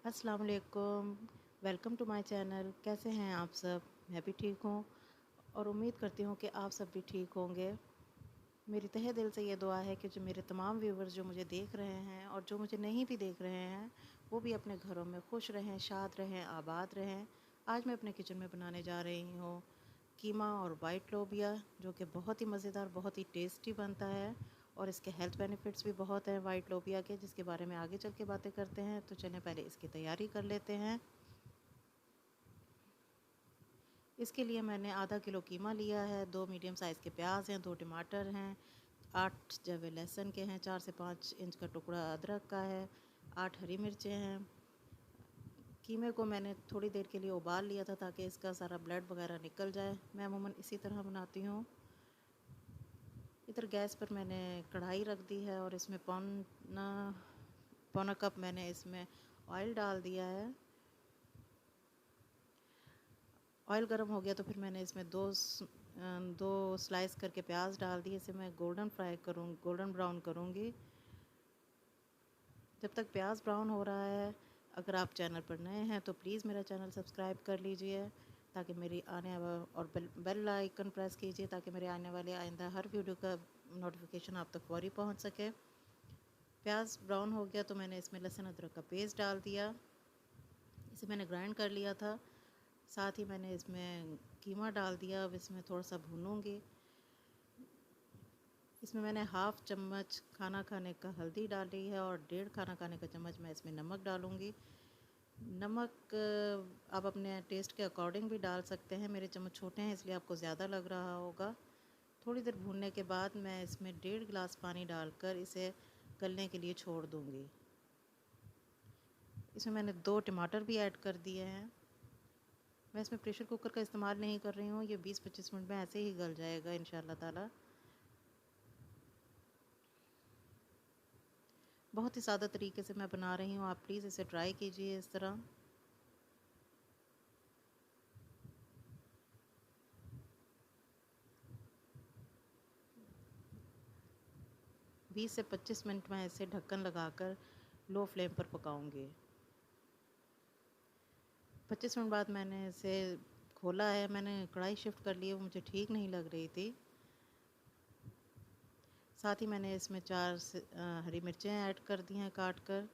अस्सलाम वालेकुम। Welcome to my channel. कैसे हैं आप सब? मैं भी ठीक हूँ और उम्मीद करती हूँ कि आप सब भी ठीक होंगे। मेरी तहे दिल से ये दुआ है कि जो मेरे तमाम व्यूवर्स जो मुझे देख रहे हैं और जो मुझे नहीं भी देख रहे हैं, वो भी अपने घरों में खुश रहें, शाद रहें, आबाद रहें। आज मैं अपने किचन में बनाने जा रही हूँ कीमा और वाइट लोबिया, जो कि बहुत ही मज़ेदार, बहुत ही टेस्टी बनता है और इसके हेल्थ बेनिफिट्स भी बहुत हैं वाइट लोबिया के, जिसके बारे में आगे चल के बातें करते हैं। तो चलें पहले इसकी तैयारी कर लेते हैं। इसके लिए मैंने आधा किलो कीमा लिया है, 2 मीडियम साइज़ के प्याज हैं, 2 टमाटर हैं, 8 जवे लहसुन के हैं, 4 से 5 इंच का टुकड़ा अदरक का है, 8 हरी मिर्चें हैं। कीमे को मैंने थोड़ी देर के लिए उबाल लिया था ताकि इसका सारा ब्लड वगैरह निकल जाए। मैं अमूमन इसी तरह बनाती हूँ। इधर गैस पर मैंने कढ़ाई रख दी है और इसमें पौना पौना कप मैंने इसमें ऑयल डाल दिया है। ऑयल गर्म हो गया तो फिर मैंने इसमें दो स्लाइस करके प्याज डाल दिए। इसे मैं गोल्डन ब्राउन करूँगी। जब तक प्याज ब्राउन हो रहा है, अगर आप चैनल पर नए हैं तो प्लीज़ मेरा चैनल सब्सक्राइब कर लीजिए ताकि मेरी और बेल आइकन प्रेस कीजिए ताकि मेरे आने वाले आइंदा हर वीडियो का नोटिफिकेशन आप तक फौरी पहुंच सके। प्याज ब्राउन हो गया तो मैंने इसमें लहसुन अदरक का पेस्ट डाल दिया। इसे मैंने ग्राइंड कर लिया था। साथ ही मैंने इसमें कीमा डाल दिया। अब इसमें थोड़ा सा भूनूंगी। इसमें मैंने हाफ़ चम्मच खाना खाने का हल्दी डाली है और 1.5 खाना खाने का चम्मच मैं इसमें नमक डालूँगी। नमक आप अपने टेस्ट के अकॉर्डिंग भी डाल सकते हैं। मेरे चम्मच छोटे हैं इसलिए आपको ज़्यादा लग रहा होगा। थोड़ी देर भूनने के बाद मैं इसमें 1.5 गिलास पानी डालकर इसे गलने के लिए छोड़ दूँगी। इसमें मैंने 2 टमाटर भी ऐड कर दिए हैं। मैं इसमें प्रेशर कुकर का इस्तेमाल नहीं कर रही हूँ। ये 20-25 मिनट में ऐसे ही गल जाएगा इंशाल्लाह ताला। बहुत ही सादा तरीके से मैं बना रही हूँ, आप प्लीज़ इसे ट्राई कीजिए इस तरह। बीस से 25 मिनट में इसे ढक्कन लगाकर लो फ्लेम पर पकाऊंगी। 25 मिनट बाद मैंने इसे खोला है। मैंने कढ़ाई शिफ्ट कर ली है, वो मुझे ठीक नहीं लग रही थी। साथ ही मैंने इसमें 4 से हरी मिर्चें ऐड कर दी हैं काट कर।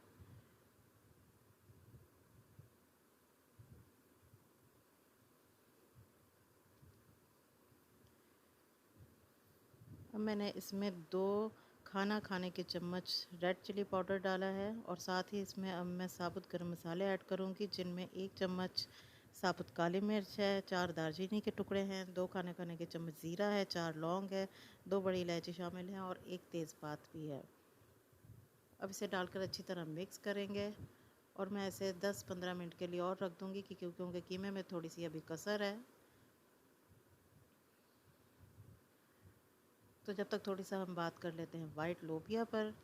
अब मैंने इसमें 2 खाना खाने के चम्मच रेड चिली पाउडर डाला है और साथ ही इसमें अब मैं साबुत गरम मसाले ऐड करूंगी, जिनमें 1 चम्मच साबुत काली मिर्च है, 4 दालचीनी के टुकड़े हैं, 2 खाने खाने के चम्मच ज़ीरा है, 4 लौंग है, 2 बड़ी इलायची शामिल हैं और 1 तेज़पात भी है। अब इसे डालकर अच्छी तरह मिक्स करेंगे और मैं इसे 10-15 मिनट के लिए और रख दूँगी क्योंकि कीमे में थोड़ी सी अभी कसर है। तो जब तक थोड़ी सा हम बात कर लेते हैं वाइट लोबिया पर।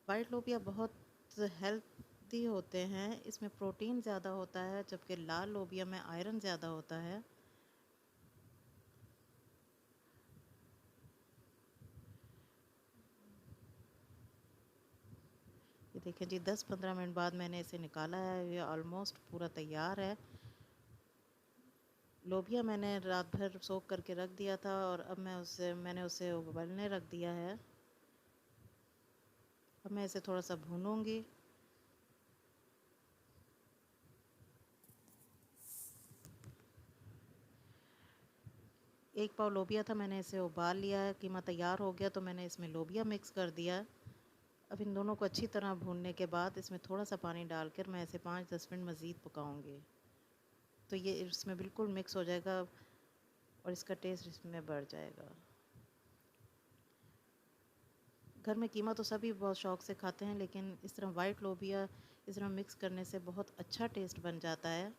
वाइट लोबिया बहुत हेल्दी होते हैं, इसमें प्रोटीन ज़्यादा होता है, जबकि लाल लोबिया में आयरन ज़्यादा होता है। ये देखें जी, 10-15 मिनट बाद मैंने इसे निकाला है। ये ऑलमोस्ट पूरा तैयार है। लोबिया मैंने रात भर सोख करके रख दिया था और अब मैंने उसे उबलने रख दिया है। अब मैं इसे थोड़ा सा भूनूंगी। एक पाव लोबिया था, मैंने इसे उबाल लिया है। कीमा तैयार हो गया तो मैंने इसमें लोबिया मिक्स कर दिया। अब इन दोनों को अच्छी तरह भूनने के बाद इसमें थोड़ा सा पानी डालकर मैं इसे 5-10 मिनट मज़ीद पकाऊंगी। तो ये इसमें बिल्कुल मिक्स हो जाएगा और इसका टेस्ट इसमें बढ़ जाएगा। घर में कीमा तो सभी बहुत शौक़ से खाते हैं, लेकिन इस तरह वाइट लोबिया इस तरह मिक्स करने से बहुत अच्छा टेस्ट बन जाता है।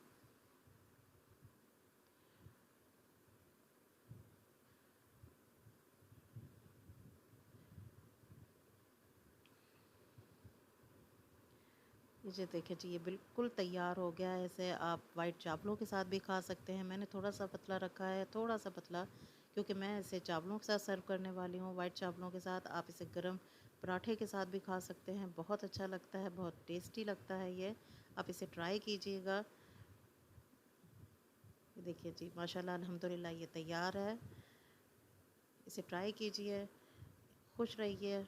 ये देखिए जी, ये बिल्कुल तैयार हो गया है। इसे आप वाइट चावलों के साथ भी खा सकते हैं। मैंने थोड़ा सा पतला रखा है, थोड़ा सा पतला, क्योंकि मैं इसे चावलों के साथ सर्व करने वाली हूँ। वाइट चावलों के साथ आप इसे गरम पराठे के साथ भी खा सकते हैं, बहुत अच्छा लगता है, बहुत टेस्टी लगता है ये। आप इसे ट्राई कीजिएगा। ये देखिए जी, माशाल्लाह अल्हम्दुलिल्लाह ये तैयार है। इसे ट्राई कीजिए, खुश रहिए,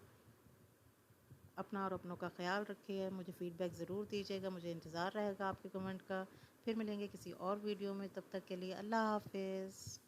अपना और अपनों का ख्याल रखिए। मुझे फ़ीडबैक ज़रूर दीजिएगा, मुझे इंतज़ार रहेगा आपके कमेंट का। फिर मिलेंगे किसी और वीडियो में, तब तक के लिए अल्लाह हाफ़िज़।